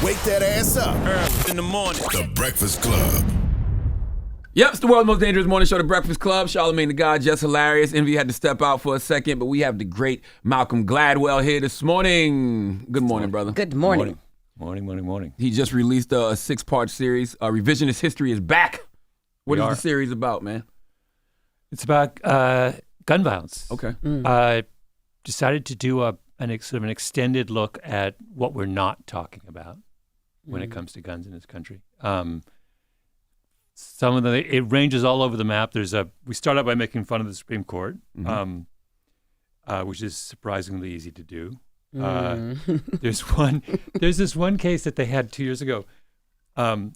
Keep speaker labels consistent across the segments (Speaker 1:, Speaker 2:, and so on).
Speaker 1: Wake that ass up.
Speaker 2: Early in the morning.
Speaker 1: The Breakfast Club.
Speaker 3: Yep, it's the world's most dangerous morning show, The Breakfast Club. Charlamagne the God, just hilarious. Envy had to step out for a second, but we have the great Malcolm Gladwell here this morning. Good morning, brother.
Speaker 4: Good morning.
Speaker 5: Morning.
Speaker 3: He just released a 6-part series. Revisionist History is back. What is the series about, man?
Speaker 5: It's about gun violence.
Speaker 3: Okay.
Speaker 5: I decided to do an extended look at what we're not talking about when it comes to guns in this country. Some of it ranges all over the map. We start out by making fun of the Supreme Court, which is surprisingly easy to do. There's this one case that they had 2 years ago,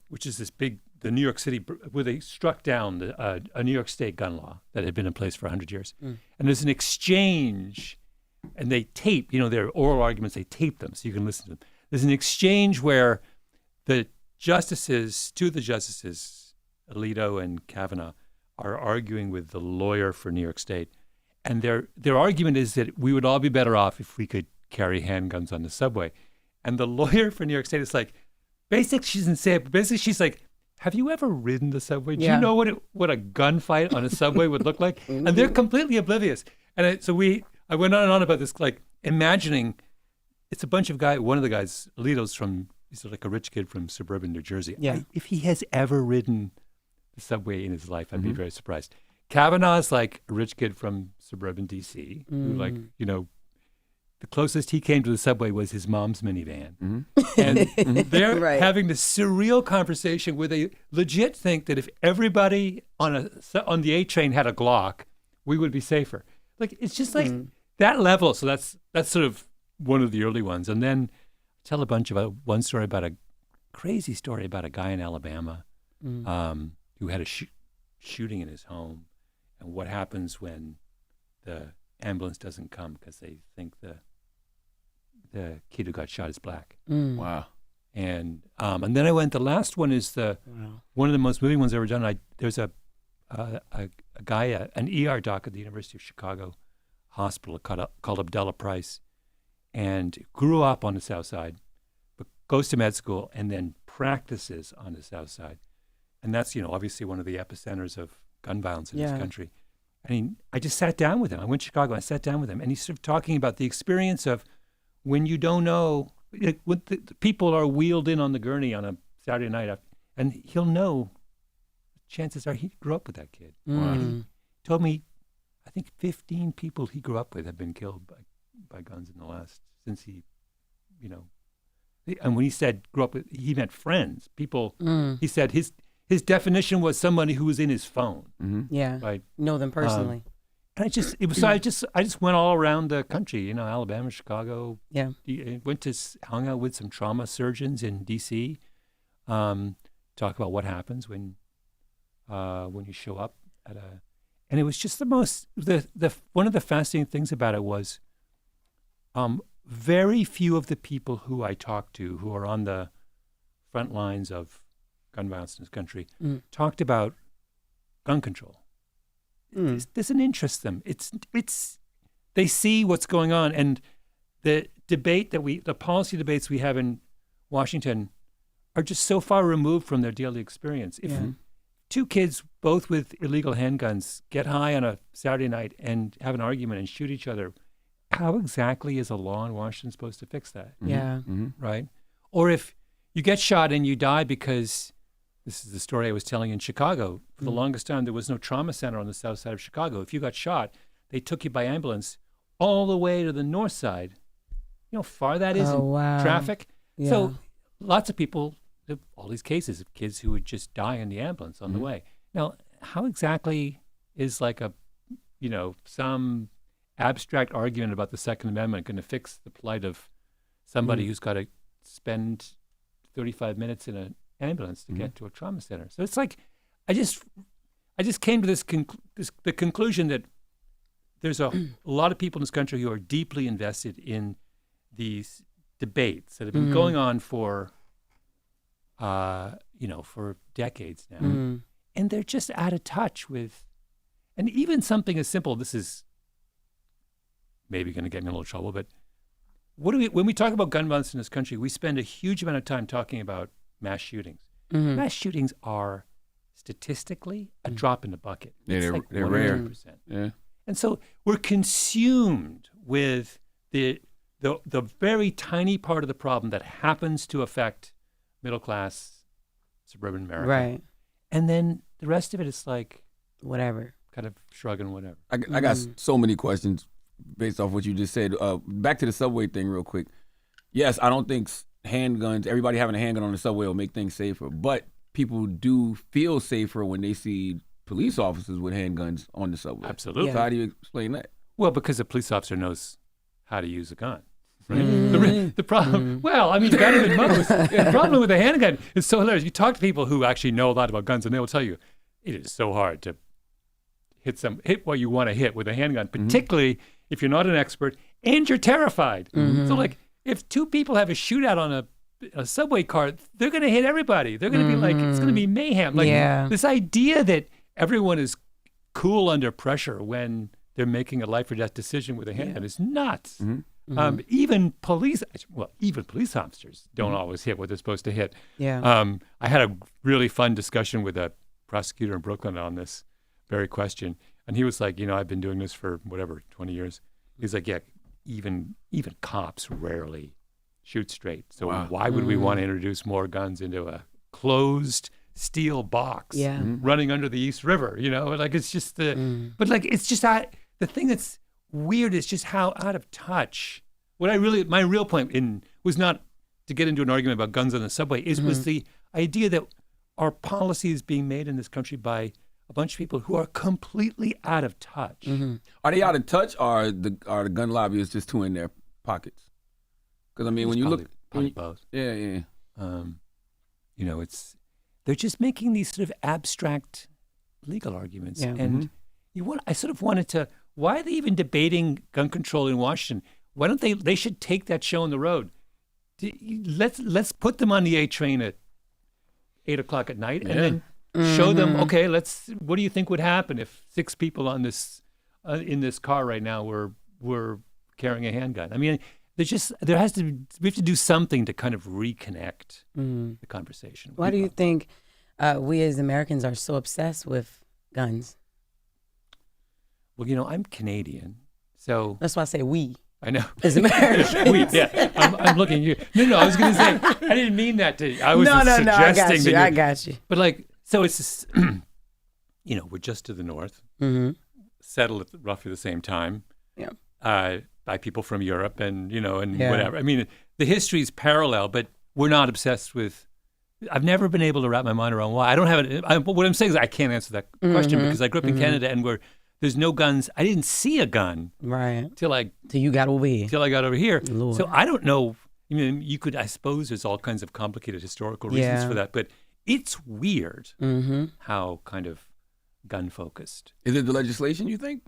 Speaker 5: which is the New York City, where they struck down a New York State gun law that had been in place for 100 years. And there's an exchange, and they tape, their oral arguments, they tape them so you can listen to them. There's an exchange where two of the justices, Alito and Kavanaugh, are arguing with the lawyer for New York State. And their argument is that we would all be better off if we could carry handguns on the subway. And the lawyer for New York State is like, basically, she doesn't say it, but basically she's like, have you ever ridden the subway? Do you know what a gunfight on a subway would look like? And they're completely oblivious. And I went on and on about this, like imagining it's a bunch of guys, one of the guys, Alito's he's like a rich kid from suburban New Jersey.
Speaker 4: Yeah.
Speaker 5: If he has ever ridden the subway in his life, I'd be very surprised. Kavanaugh's like a rich kid from suburban D.C. who, like, the closest he came to the subway was his mom's minivan. And they're having this surreal conversation where they legit think that if everybody on the A train had a Glock, we would be safer. Like, it's just like that level. So that's sort of one of the early ones. And then tell one story about a crazy story about a guy in Alabama who had a shooting in his home, and what happens when the ambulance doesn't come because they think the kid who got shot is black.
Speaker 3: Wow.
Speaker 5: And then I went. The last one is one of the most moving ones I've ever done. There's a guy, an ER doc at the University of Chicago Hospital called Abdullah Price, and grew up on the South Side, but goes to med school and then practices on the South Side. And that's, obviously one of the epicenters of gun violence in this country. I mean, I just sat down with him. I went to Chicago. I sat down with him, and he's sort of talking about the experience of when you don't know, when the people are wheeled in on the gurney on a Saturday night, and he'll know. Chances are he grew up with that kid. He told me, I think 15 people he grew up with have been killed by guns in the last, since he, and when he said grew up with, he meant friends, people. He said his definition was somebody who was in his phone.
Speaker 4: Yeah,
Speaker 5: right?
Speaker 4: Know them personally.
Speaker 5: And I just went all around the country, Alabama, Chicago. Yeah, hung out with some trauma surgeons in D.C. Talk about what happens when you show up and it was just one of the fascinating things about it was, very few of the people who I talked to who are on the front lines of gun violence in this country talked about gun control. This doesn't interest them. They see what's going on, and the policy debates we have in Washington are just so far removed from their daily experience. If two kids, both with illegal handguns, get high on a Saturday night and have an argument and shoot each other, how exactly is a law in Washington supposed to fix that? Right? Or if you get shot and you die because, this is the story I was telling in Chicago, for the longest time there was no trauma center on the south side of Chicago. If you got shot, they took you by ambulance all the way to the north side. You know how far that is in traffic? Yeah. So lots of people, all these cases of kids who would just die in the ambulance on the way. Now, how exactly is like some abstract argument about the Second Amendment going to fix the plight of somebody who's got to spend 35 minutes in an ambulance to get to a trauma center? So it's like, I just came to the conclusion that there's a lot of people in this country who are deeply invested in these debates that have been going on for decades now. And they're just out of touch with, and even something as simple, this is maybe going to get me in a little trouble, but when we talk about gun violence in this country, we spend a huge amount of time talking about mass shootings. Mass shootings are statistically a drop in the bucket.
Speaker 3: Yeah,
Speaker 5: It's
Speaker 3: they're rare.
Speaker 5: 1%.
Speaker 3: Yeah.
Speaker 5: And so we're consumed with the very tiny part of the problem that happens to affect middle class suburban America.
Speaker 2: Right.
Speaker 5: And then the rest of it is like
Speaker 2: Whatever.
Speaker 5: kind of shrugging whatever.
Speaker 3: I got so many questions based off what you just said. Back to the subway thing real quick. Yes, I don't think handguns, everybody having a handgun on the subway will make things safer, but people do feel safer when they see police officers with handguns on the subway.
Speaker 5: Absolutely.
Speaker 3: So how do you explain that?
Speaker 5: Well, because a police officer knows how to use a gun. Right? The problem, well, I mean, better than most. The problem with a handgun is so hilarious. You talk to people who actually know a lot about guns, and they will tell you it is so hard to hit what you want to hit with a handgun, particularly if you're not an expert and you're terrified. So, like, if two people have a shootout on a subway car, they're going to hit everybody. They're going to be like, it's going to be mayhem. Like, this idea that everyone is cool under pressure when they're making a life or death decision with a handgun is nuts. Even police officers don't always hit what they're supposed to hit.
Speaker 2: Yeah.
Speaker 5: I had a really fun discussion with a prosecutor in Brooklyn on this very question, and he was like, I've been doing this for 20 years. He's like, yeah, even cops rarely shoot straight. So why would we want to introduce more guns into a closed steel box running under the East River? Like it's just but like it's just the thing that's weird is just how out of touch. My real point was not to get into an argument about guns on the subway. Was the idea that our policy is being made in this country by a bunch of people who are completely out of touch.
Speaker 3: Are they out of touch, or are the gun lobbyists just too in their pockets? Because I mean, when you look,
Speaker 5: both.
Speaker 3: Yeah.
Speaker 5: They're just making these sort of abstract legal arguments, and I sort of wanted to. Why are they even debating gun control in Washington? Why don't they? They should take that show on the road. Let's put them on the A train at 8:00 at night, and then show them. Okay, what do you think would happen if 6 people on this in this car right now were carrying a handgun? I mean, we have to do something to kind of reconnect the conversation.
Speaker 2: Why do you think we as Americans are so obsessed with guns?
Speaker 5: Well, I'm Canadian, so
Speaker 2: that's why I say we.
Speaker 5: I know.
Speaker 2: As Americans.
Speaker 5: I'm looking at you. No, I was going to say, I didn't mean that I was suggesting
Speaker 2: I got you.
Speaker 5: But like, so it's just, we're just to the north, settled at roughly the same time, by people from Europe and whatever. I mean, the history is parallel, but we're not obsessed with. I've never been able to wrap my mind around why. I don't have it. What I'm saying is I can't answer that question because I grew up in Canada and there's no guns. I didn't see a gun till
Speaker 2: you got over here.
Speaker 5: Till I got over here.
Speaker 2: Lord.
Speaker 5: So I don't know. I mean, I suppose there's all kinds of complicated historical reasons for that, but it's weird how kind of gun focused.
Speaker 3: Is it the legislation, you think?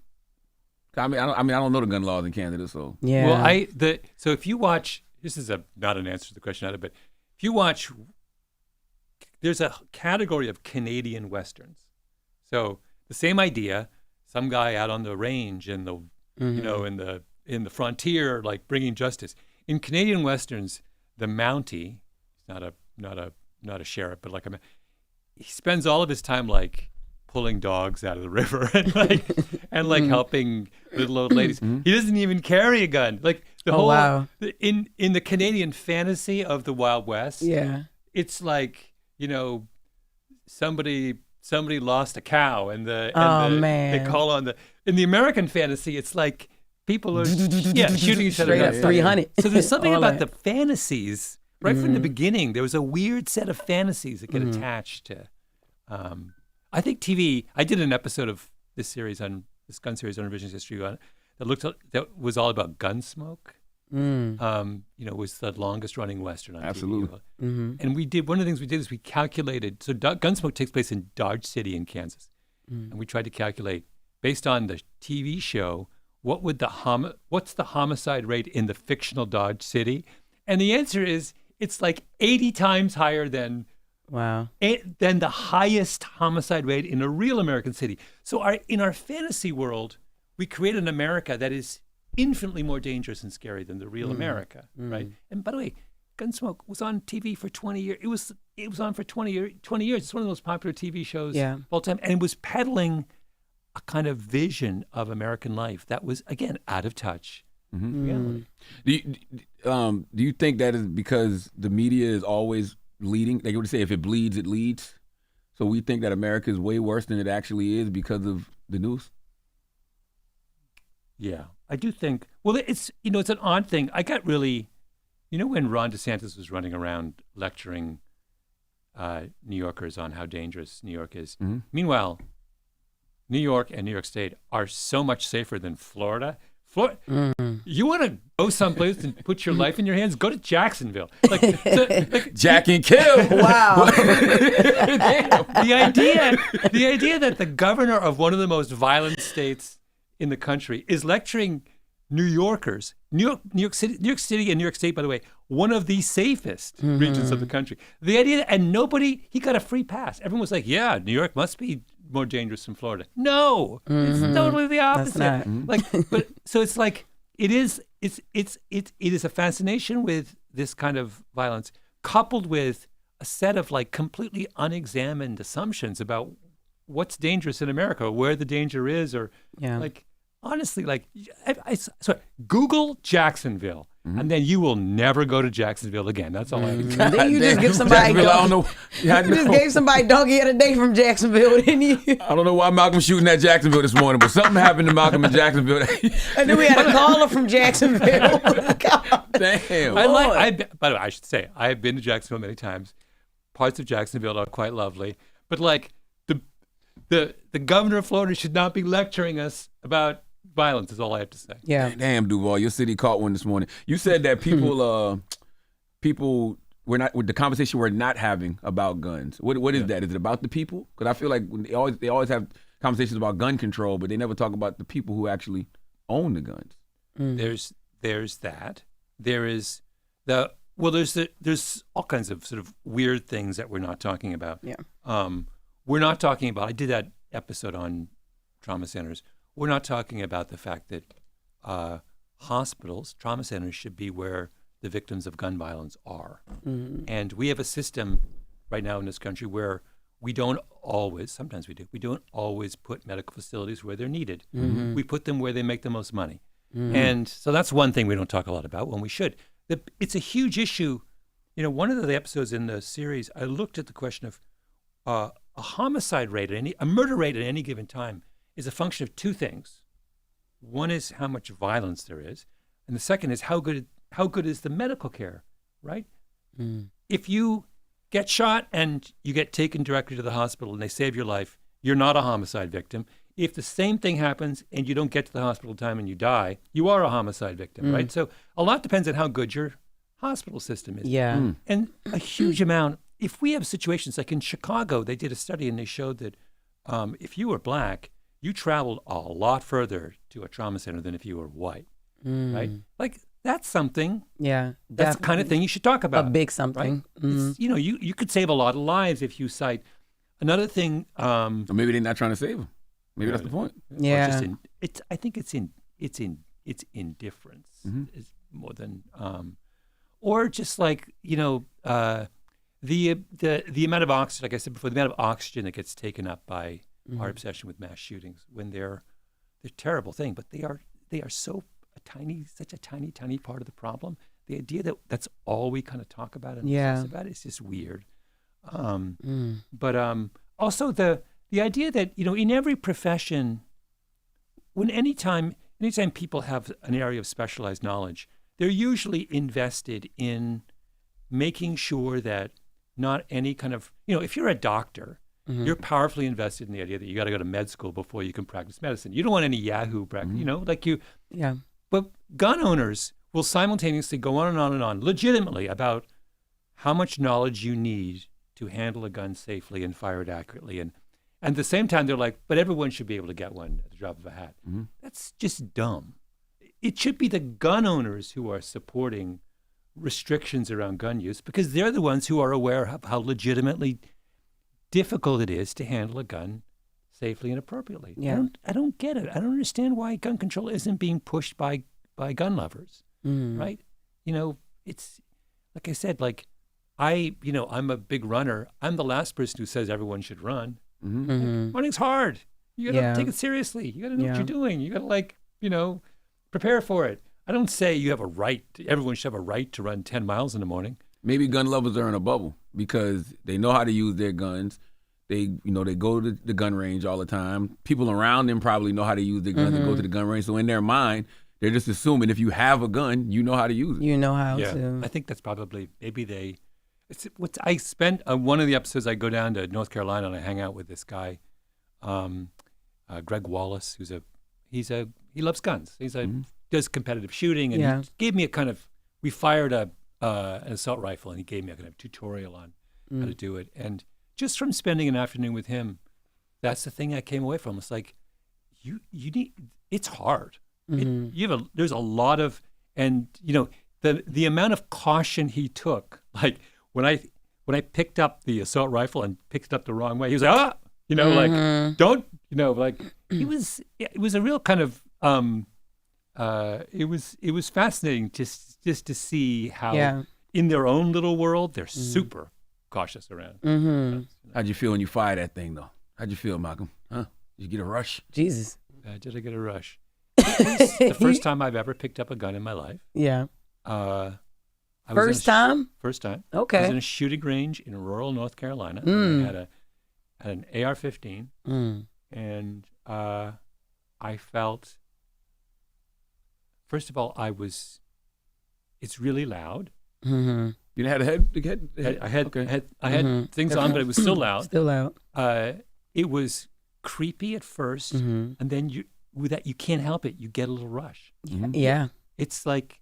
Speaker 3: I don't know the gun laws in Canada, so
Speaker 2: yeah.
Speaker 5: Well, so if you watch, this is not an answer to the question either, but if you watch, there's a category of Canadian westerns. So the same idea. Some guy out on the range in the in the frontier, like bringing justice. In Canadian westerns, the Mountie, not a sheriff, but he spends all of his time like pulling dogs out of the river and helping little old ladies. He doesn't even carry a gun. Like the whole in the Canadian fantasy of the Wild West.
Speaker 2: Yeah,
Speaker 5: it's like somebody lost a cow and they call on in the American fantasy it's like people are shooting each other.
Speaker 2: 300.
Speaker 5: So there's something about the fantasies right from the beginning. There was a weird set of fantasies that get attached to I think TV. I did an episode of this gun series on Revisionist History that was all about Gunsmoke. Was the longest running Western on
Speaker 3: Absolutely.
Speaker 5: TV. And one of the things we did is we calculated, so Gunsmoke takes place in Dodge City in Kansas. And we tried to calculate, based on the TV show, what's the homicide rate in the fictional Dodge City? And the answer is, it's like 80 times higher than the highest homicide rate in a real American city. So in our fantasy world, we create an America that is infinitely more dangerous and scary than the real America, right? And by the way, Gunsmoke was on TV for 20 years. It was on for 20 years. It's one of the most popular TV shows of all time, and it was peddling a kind of vision of American life that was, again, out of touch with reality.
Speaker 3: Do you think that is because the media is always leading? They would say if it bleeds, it leads. So we think that America is way worse than it actually is because of the news?
Speaker 5: Yeah, I do think. Well, it's it's an odd thing. I got really, when Ron DeSantis was running around lecturing New Yorkers on how dangerous New York is. Mm-hmm. Meanwhile, New York and New York State are so much safer than Florida. You want to go someplace and put your life in your hands? Go to Jacksonville.
Speaker 3: Jack and kill.
Speaker 2: Wow.
Speaker 5: The idea that the governor of one of the most violent states in the country is lecturing New Yorkers, New York City and New York State, by the way, one of the safest regions of the country. The idea that, and he got a free pass. Everyone was like, yeah, New York must be more dangerous than Florida. No, it's totally the opposite. But so it's like, it is a fascination with this kind of violence coupled with a set of like completely unexamined assumptions about what's dangerous in America, where the danger is, or like, honestly, like, sorry, Google Jacksonville, and then you will never go to Jacksonville again. That's all I can
Speaker 2: Then you just give somebody doggy. You just gave somebody doggy of the day from Jacksonville, didn't you?
Speaker 3: I don't know why Malcolm was shooting at Jacksonville this morning, but something happened to Malcolm in Jacksonville.
Speaker 2: And then we had a caller from Jacksonville.
Speaker 3: Damn.
Speaker 5: By the way, I should say, I have been to Jacksonville many times. Parts of Jacksonville are quite lovely, but like the governor of Florida should not be lecturing us about violence is all I have to say.
Speaker 2: Yeah.
Speaker 3: Damn, Duval, your city caught one this morning. You said that people were not with the conversation we're not having about guns. What is that? Is it about the people? Because I feel like they always have conversations about gun control, but they never talk about the people who actually own the guns.
Speaker 5: There's that. There's all kinds of sort of weird things that we're not talking about.
Speaker 2: Yeah.
Speaker 5: We're not talking about. I did that episode on trauma centers. We're not talking about the fact that hospitals, trauma centers, should be where the victims of gun violence are. And we have a system right now in this country where we don't always, sometimes we do, we don't always put medical facilities where they're needed. We put them where they make the most money. And so that's one thing we don't talk a lot about when we should. It's a huge issue. One of the episodes in the series, I looked at the question of a homicide rate, a murder rate at any given time is a function of two things. One is how much violence there is, and the second is how good is the medical care, right? If you get shot and you get taken directly to the hospital and they save your life, you're not a homicide victim. If the same thing happens and you don't get to the hospital in time and you die, you are a homicide victim, right? So a lot depends on how good your hospital system is.
Speaker 2: Yeah.
Speaker 5: And a huge amount, if we have situations like in Chicago, they did a study and they showed that if you were black, you traveled a lot further to a trauma center than if you were white, right? Like, that's something.
Speaker 2: Yeah.
Speaker 5: That's the kind of thing you should talk about.
Speaker 2: A big something.
Speaker 5: Right? You could save a lot of lives if you cite. Another thing.
Speaker 3: Or maybe they're not trying to save them. Maybe that's the point.
Speaker 2: Yeah.
Speaker 5: I think it's indifference is more than, or just like, the amount of oxygen, like I said before, the amount of oxygen that gets taken up by our obsession with mass shootings, when they're a terrible thing, but they are such a tiny part of the problem. The idea that that's all we kind of talk about and obsess about is just weird. But also the idea that in every profession, anytime people have an area of specialized knowledge, they're usually invested in making sure that not any kind of if you're a doctor. You're powerfully invested in the idea that you got to go to med school before you can practice medicine. You don't want any Yahoo practice,
Speaker 2: Yeah.
Speaker 5: But gun owners will simultaneously go on and on and on, legitimately, about how much knowledge you need to handle a gun safely and fire it accurately. And at the same time, they're like, but everyone should be able to get one at the drop of a hat. That's just dumb. It should be the gun owners who are supporting restrictions around gun use because they're the ones who are aware of how legitimately difficult it is to handle a gun safely and appropriately.
Speaker 2: Yeah.
Speaker 5: I don't get it. I don't understand why gun control isn't being pushed by by gun lovers, right? You know, it's like I said, like I'm a big runner. I'm the last person who says everyone should run. Like, running's hard. You got to take it seriously. You got to know what you're doing. You got to prepare for it. I don't say you have a right. Everyone should have a right to run 10 miles in the morning.
Speaker 3: Maybe gun lovers are in a bubble because they know how to use their guns. They go to the gun range all the time. People around them probably know how to use their guns and go to the gun range. So in their mind, they're just assuming if you have a gun, you know how to use it.
Speaker 2: You know how to.
Speaker 5: I think that's probably I spent one of the episodes. I go down to North Carolina and I hang out with this guy, Greg Wallace, he loves guns. Does competitive shooting, and he gave me a kind of. We fired an assault rifle, and he gave me a kind of tutorial on how to do it. And just from spending an afternoon with him, that's the thing I came away from. It's like you need. It's hard. There's a lot of, and the amount of caution he took, like. When I picked up the assault rifle and picked it up the wrong way, he was like, like, don't, like, it was a real kind of, it was fascinating just to see how in their own little world, they're super cautious around.
Speaker 3: How'd you feel when you fired that thing, though? How'd you feel, Malcolm? Huh? Did you get a rush?
Speaker 2: Jesus.
Speaker 5: Did I get a rush? It was the first time I've ever picked up a gun in my life.
Speaker 2: Yeah.
Speaker 5: First time.
Speaker 2: Okay.
Speaker 5: I was in a shooting range in rural North Carolina. I had an AR-15, and I felt. First of all, it's really loud.
Speaker 3: You had a head.
Speaker 5: I had things on, but it was still loud.
Speaker 2: Still loud.
Speaker 5: It was creepy at first, and then you can't help it. You get a little rush.
Speaker 2: Yeah.
Speaker 5: It's like.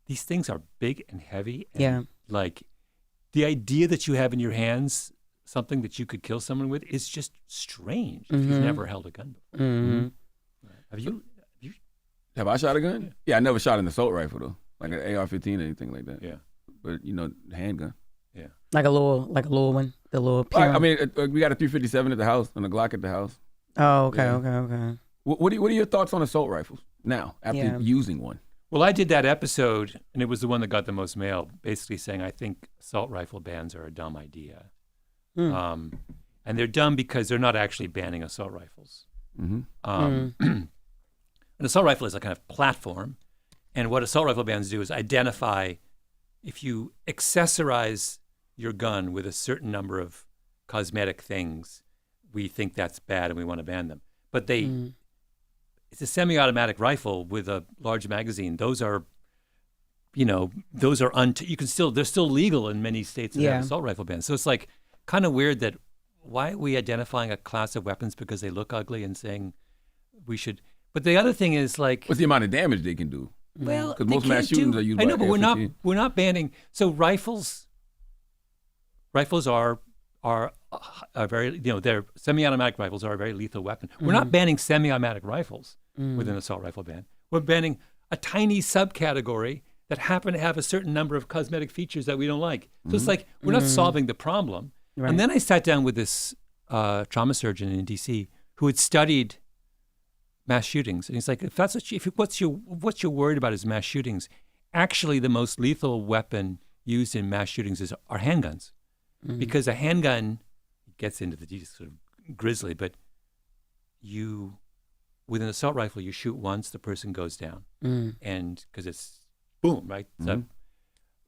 Speaker 5: These things are big and heavy. And like the idea that you have in your hands something that you could kill someone with is just strange if you've never held a gun before. Have you?
Speaker 3: Have I shot a gun? Yeah, I never shot an assault rifle, though. Like an AR-15 or anything like that.
Speaker 5: Yeah.
Speaker 3: But, handgun.
Speaker 5: Yeah.
Speaker 2: Like a little one? The little
Speaker 3: I mean, we got a 357 at the house and a Glock at the house.
Speaker 2: Oh, okay, okay.
Speaker 3: What are your thoughts on assault rifles now after using one?
Speaker 5: Well, I did that episode, and it was the one that got the most mail, basically saying I think assault rifle bans are a dumb idea. And they're dumb because they're not actually banning assault rifles. An assault rifle is a kind of platform, and what assault rifle bans do is identify if you accessorize your gun with a certain number of cosmetic things, we think that's bad and we want to ban them. But it's a semi-automatic rifle with a large magazine. Those are, they're still legal in many states that have assault rifle bans. So it's like kind of weird that why are we identifying a class of weapons because they look ugly and saying we should? But the other thing is like,
Speaker 3: what's the amount of damage they can do?
Speaker 5: Well,
Speaker 3: because most mass shootings are used.
Speaker 5: I know, but we're not banning. So rifles are very, they're semi-automatic rifles are a very lethal weapon. We're not banning semi-automatic rifles with an assault rifle ban. We're banning a tiny subcategory that happen to have a certain number of cosmetic features that we don't like. So it's like we're not solving the problem. Right. And then I sat down with this trauma surgeon in DC who had studied mass shootings, and he's like, if that's what you're worried about is mass shootings, actually the most lethal weapon used in mass shootings are handguns. Because a handgun gets into the sort of grisly, but with an assault rifle, you shoot once, the person goes down. And because it's boom, right? So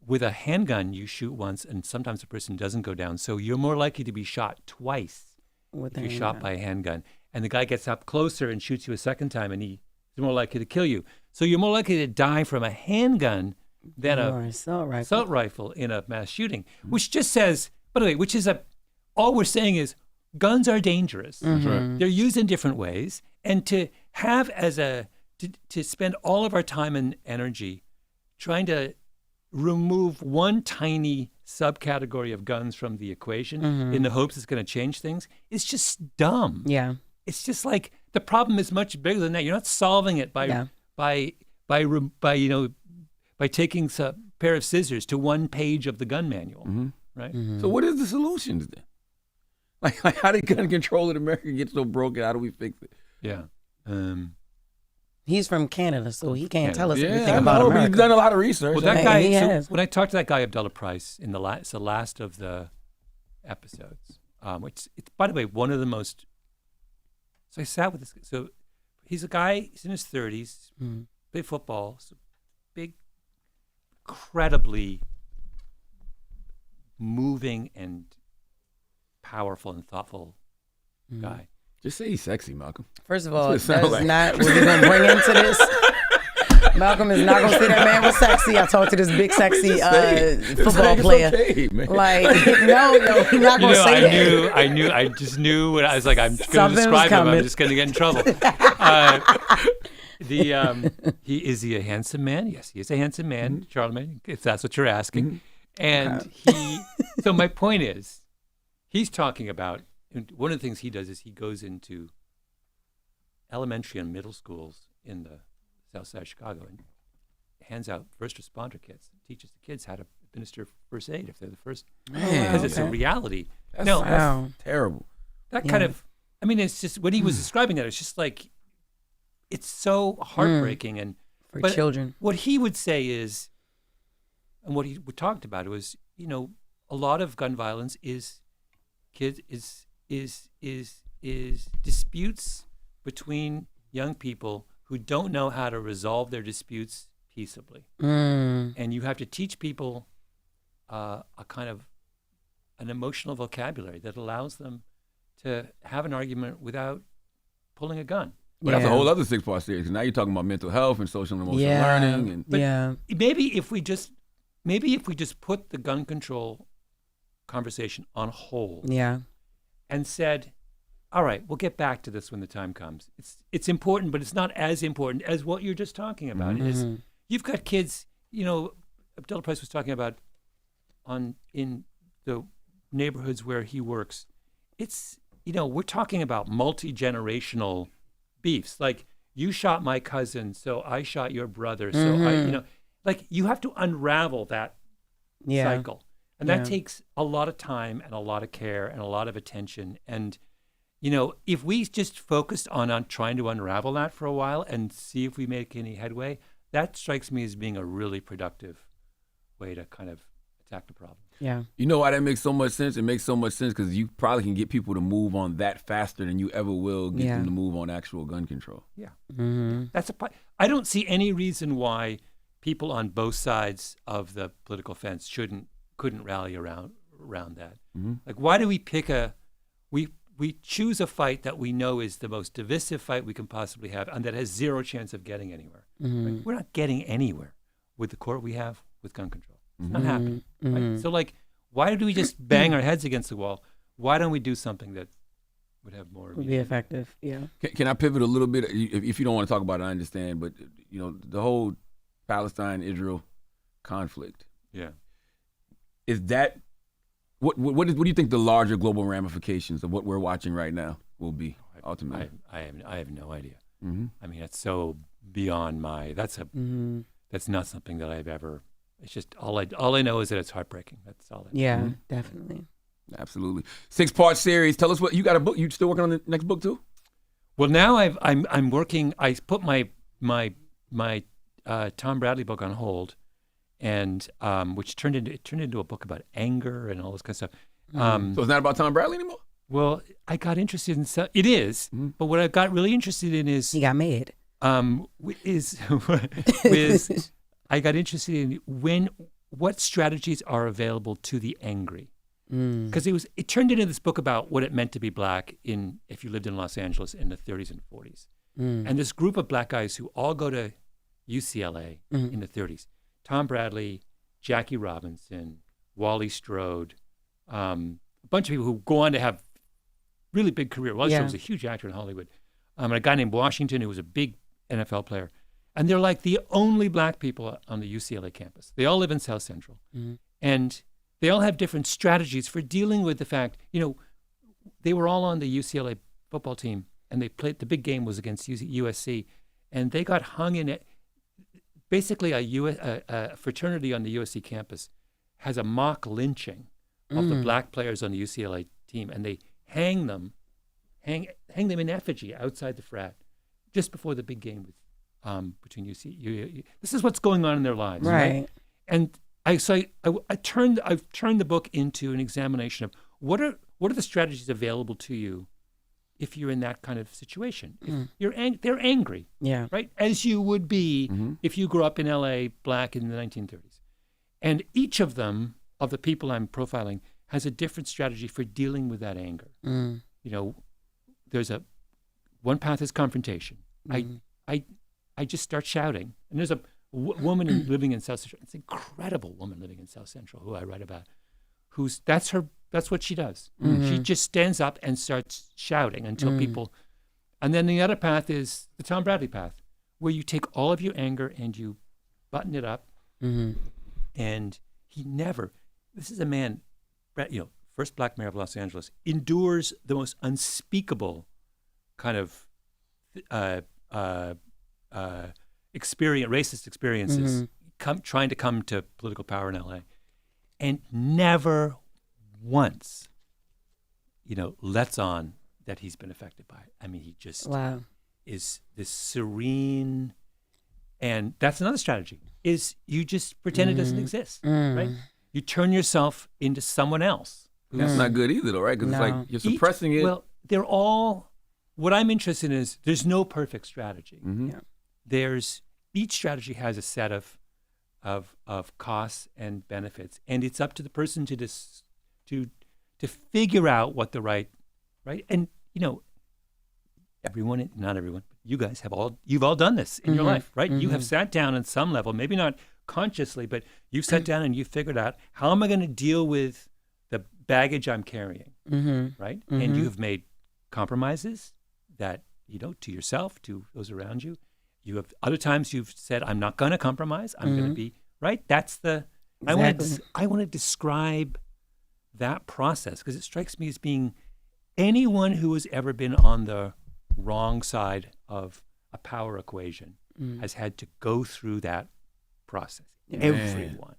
Speaker 5: with a handgun, you shoot once, and sometimes the person doesn't go down. So you're more likely to be shot twice if you're shot by a handgun. And the guy gets up closer and shoots you a second time, and he's more likely to kill you. So you're more likely to die from a handgun than an assault rifle in a mass shooting, which just says, by the way, all we're saying is guns are dangerous. Right. They're used in different ways. And to have to spend all of our time and energy trying to remove one tiny subcategory of guns from the equation in the hopes it's going to change things, it's just dumb.
Speaker 2: Yeah.
Speaker 5: It's just like the problem is much bigger than that. You're not solving it by taking a pair of scissors to one page of the gun manual, right?
Speaker 3: So what is the solutions then? Like how did gun control in America get so broken? How do we fix it?
Speaker 5: Yeah.
Speaker 2: He's from Canada, so he can't tell us
Speaker 3: Yeah,
Speaker 2: everything
Speaker 3: I
Speaker 2: about
Speaker 3: know, but
Speaker 2: America.
Speaker 3: he's done a lot of research.
Speaker 5: Well, that
Speaker 2: Hey,
Speaker 5: guy.
Speaker 2: he
Speaker 5: So
Speaker 2: has.
Speaker 5: when I talked to that guy Abdullah Price in it's the last of the episodes, which it's by the way one of the most. So I sat with this. So he's a guy. He's in his 30s. Played football. So big, incredibly moving and powerful and thoughtful guy.
Speaker 3: Just say he's sexy, Malcolm.
Speaker 2: First of all,
Speaker 3: That's
Speaker 2: that
Speaker 3: what it
Speaker 2: is
Speaker 3: sounds like.
Speaker 2: not what we're going to bring into this. Malcolm is not going to say that man was sexy. I talked to this big sexy football player.
Speaker 3: Okay, man.
Speaker 2: Like, no, he's not going to say that.
Speaker 5: I just knew when I was like, I'm going to
Speaker 2: Something was
Speaker 5: describe him. I'm
Speaker 2: coming.
Speaker 5: just going to get in trouble. Is he a handsome man? Yes, he is a handsome man, Charlamagne, if that's what you're asking. And so my point is, he's talking about, one of the things he does is he goes into elementary and middle schools in the south side of Chicago and hands out first responder kits, teaches the kids how to administer first aid if they're the first, because it's a reality.
Speaker 3: That's terrible.
Speaker 5: That kind of, I mean, it's just, when he was describing that, it's just like, it's so heartbreaking. And
Speaker 2: For
Speaker 5: but
Speaker 2: children.
Speaker 5: what he would say is, and what he talked about was, a lot of gun violence is disputes between young people who don't know how to resolve their disputes peaceably. And you have to teach people a kind of an emotional vocabulary that allows them to have an argument without pulling a gun.
Speaker 3: But that's a whole other 6-part series. 'Cause now you're talking about mental health and social and emotional learning. And
Speaker 5: But maybe if we just put the gun control conversation on hold and said, all right, we'll get back to this when the time comes. It's important, but it's not as important as what you're just talking about. You've got kids, Abdullah Price was talking about in the neighborhoods where he works. It's, we're talking about multi-generational beefs. Like, you shot my cousin, so I shot your brother. So like, you have to unravel that cycle. And that takes a lot of time and a lot of care and a lot of attention. And, if we just focused on trying to unravel that for a while and see if we make any headway, that strikes me as being a really productive way to kind of attack the problem.
Speaker 2: Yeah.
Speaker 3: you know why that makes so much sense? It makes so much sense because you probably can get people to move on that faster than you ever will get them to move on actual gun control.
Speaker 5: Yeah. I don't see any reason why people on both sides of the political fence couldn't rally around that. Like, why do we pick we choose a fight that we know is the most divisive fight we can possibly have and that has zero chance of getting anywhere? Like, we're not getting anywhere with the court we have with gun control. It's not happening. Right? So, like, why do we just bang our heads against the wall? Why don't we do something that would have more?
Speaker 2: Would be effective. Yeah.
Speaker 3: Can I pivot a little bit? If you don't want to talk about it, I understand. But, the whole Palestine-Israel conflict.
Speaker 5: Yeah.
Speaker 3: Is that what do you think the larger global ramifications of what we're watching right now will be ultimately?
Speaker 5: I have no idea. I mean, it's so beyond my. That's not something that I've ever. It's just all I know is that it's heartbreaking. That's all.
Speaker 2: Yeah, definitely. Absolutely.
Speaker 3: 6-part series. Tell us what you got a book. You still working on the next book too?
Speaker 5: Well, now I'm working. I put my Tom Bradley book on hold. And which turned into a book about anger and all this kind of stuff.
Speaker 3: So it's not about Tom Bradley anymore?
Speaker 5: Well, I got interested in it is, but what I got really interested in is
Speaker 2: he got mad.
Speaker 5: I got interested in what strategies are available to the angry, because it turned into this book about what it meant to be black if you lived in Los Angeles in the 30s and 40s, and this group of black guys who all go to UCLA in the 30s. Tom Bradley, Jackie Robinson, Wally Strode, a bunch of people who go on to have really big career. Wally Strode was a huge actor in Hollywood. And a guy named Washington who was a big NFL player. And they're like the only black people on the UCLA campus. They all live in South Central. And they all have different strategies for dealing with the fact, they were all on the UCLA football team and they played, the big game was against USC. And they got hung in it. Basically, a fraternity on the USC campus has a mock lynching of the black players on the UCLA team, and they hang them in effigy outside the frat just before the big game between you. This is what's going on in their lives,
Speaker 2: Right.
Speaker 5: And I've turned the book into an examination of what are the strategies available to you if you're in that kind of situation. If they're angry,
Speaker 2: Yeah.
Speaker 5: right, as you would be if you grew up in L.A. black in the 1930s, and each of them, of the people I'm profiling, has a different strategy for dealing with that anger. You know, there's one path is confrontation. I just start shouting, and there's a woman living in South Central. It's an incredible woman living in South Central who I write about. That's what she does. She just stands up and starts shouting until people. And then the other path is the Tom Bradley path, where you take all of your anger and you button it up. And he never. This is a man, first black mayor of Los Angeles, endures the most unspeakable kind of racist experiences, trying to come to political power in L.A. and never once, lets on that he's been affected by it. I mean, he just is this serene, and that's another strategy, is you just pretend it doesn't exist, right? You turn yourself into someone else.
Speaker 3: That's not good either, though, right? Because it's like you're suppressing it.
Speaker 5: Well, they're all, what I'm interested in is there's no perfect strategy. Each strategy has a set of costs and benefits, and it's up to the person to figure out what the right, and everyone, not everyone, you guys you've all done this in your life, right? You have sat down on some level, maybe not consciously, but you've sat down and you've figured out, how am I going to deal with the baggage I'm carrying, right? And you have made compromises that, to yourself, to those around you. You have other times you've said, I'm not going to compromise. I'm going to be, right? That's I want to describe that process, because it strikes me as being anyone who has ever been on the wrong side of a power equation has had to go through that process. Everyone,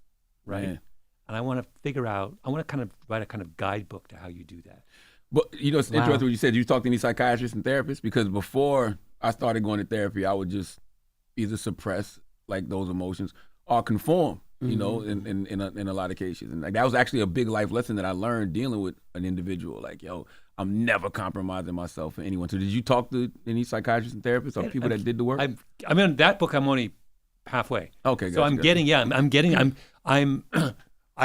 Speaker 5: right? Man. And I want to figure out, I want to kind of write a kind of guidebook to how you do that.
Speaker 3: But, it's interesting what you said. You talked to any psychiatrists and therapists? Because before I started going to therapy, I would just either suppress like those emotions or conform, in a lot of cases. And like, that was actually a big life lesson that I learned dealing with an individual. Like, I'm never compromising myself for anyone. So did you talk to any psychiatrists and therapists or people that did the work?
Speaker 5: I mean, that book I'm only halfway.
Speaker 3: Okay,
Speaker 5: so I'm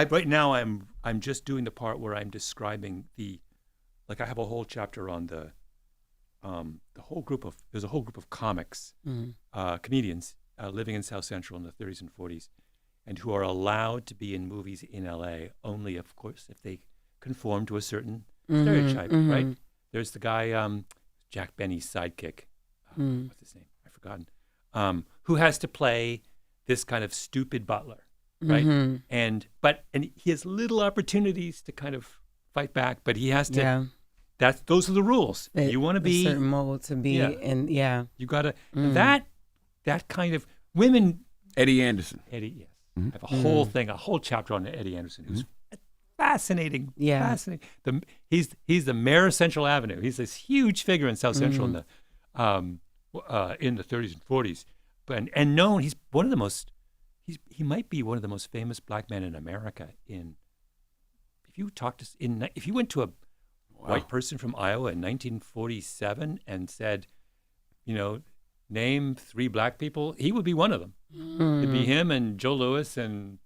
Speaker 5: right now I'm just doing the part where I'm describing I have a whole chapter on there's a whole group of comics, comedians living in South Central in the 30s and 40s, and who are allowed to be in movies in LA only, of course, if they conform to a certain stereotype, right? There's the guy, Jack Benny's sidekick, what's his name? I've forgotten, who has to play this kind of stupid butler, right? And he has little opportunities to kind of fight back, but he has to. Those are the rules. You want to be
Speaker 2: a certain mold to be, and
Speaker 5: you got to that kind of women.
Speaker 3: Eddie Anderson.
Speaker 5: Yes. I have a whole chapter on Eddie Anderson, who's fascinating. Fascinating. He's the mayor of Central Avenue. He's this huge figure in South Central in the 30s and 40s, and known. He's one of the most. He might be one of the most famous black men in America. If you went to a white person from Iowa in 1947 and said, name 3 black people, he would be one of them. It'd be him and Joe Louis and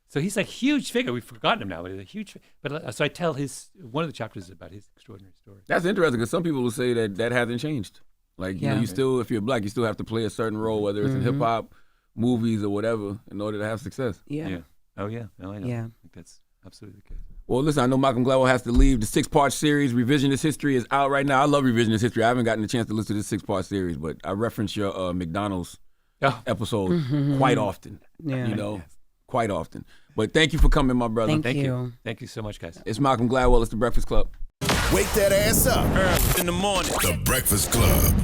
Speaker 5: so he's a huge figure. We've forgotten him now, but he's a huge. But so I tell one of the chapters is about his extraordinary story.
Speaker 3: That's interesting, because some people will say that hasn't changed. Like you still, if you're black, you still have to play a certain role, whether it's in hip hop, movies, or whatever, in order to have success.
Speaker 5: Yeah. Oh yeah. No, I know.
Speaker 2: Yeah.
Speaker 5: I think that's absolutely the case.
Speaker 3: Well, listen, I know Malcolm Gladwell has to leave. The 6-part series, Revisionist History, is out right now. I love Revisionist History. I haven't gotten a chance to listen to this 6-part series, but I reference your McDonald's episode quite often. Quite often. But thank you for coming, my brother.
Speaker 2: Thank you.
Speaker 5: Thank you so much, guys.
Speaker 3: It's Malcolm Gladwell. It's The Breakfast Club.
Speaker 1: Wake that ass up.
Speaker 4: Early in the morning.
Speaker 1: The Breakfast Club.